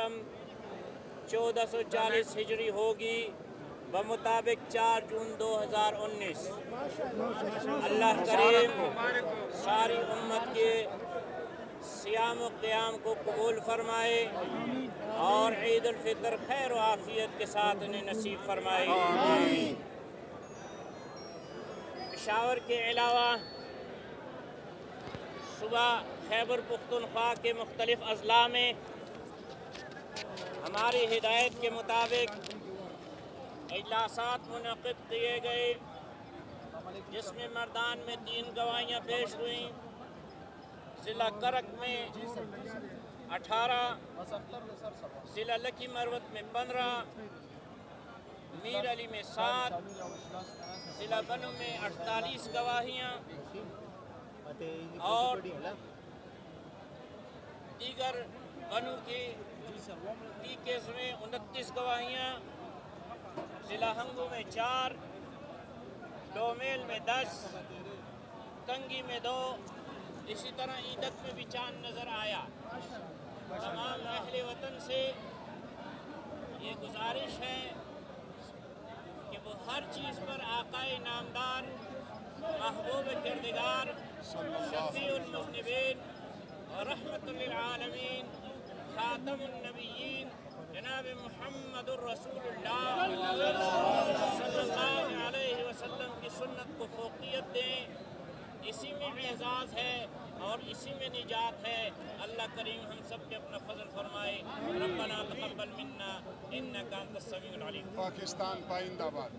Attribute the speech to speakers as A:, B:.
A: 1440 ہجری ہوگی بمطابق 4 جون 2019۔ اللہ کریم ساری امت کے صیام و قیام کو قبول فرمائے اور عید الفطر خیر و عافیت کے ساتھ انہیں نصیب فرمائے۔ پشاور کے علاوہ صبح خیبر پختونخوا کے مختلف اضلاع میں ہماری ہدایت کے مطابق اجلاسات منعقد کیے گئے، جس میں مردان میں 3 گواہیاں پیش ہوئیں، ضلع کرک میں 18، ضلع لکی مروت میں 15، میر علی میں 7، ضلع بنو میں 48 گواہیاں اور دیگر بنو کی پیکیز میں 29 گواہیاں، ضلع ہنگو میں 4، ڈومیل میں 10، کنگی میں 2، اسی طرح ایدک میں بھی چاند نظر آیا۔ تمام اہل وطن سے یہ گزارش ہے کہ وہ ہر چیز پر آقا نامدار، محبوب کردگار، شفیع المذنبین اور رحمت للعالمین، خاتم النبیین جناب محمد الرسول اللہ صلی اللہ علیہ وسلم کی سنت کو فوقیت دیں۔ اسی میں اعزاز ہے اور اسی میں نجات ہے۔ اللہ کریم ہم سب کے اپنا فضل فرمائے۔ ربنا تقبل منا انک انت السمیع العلیم۔
B: پاکستان پائندہ باد۔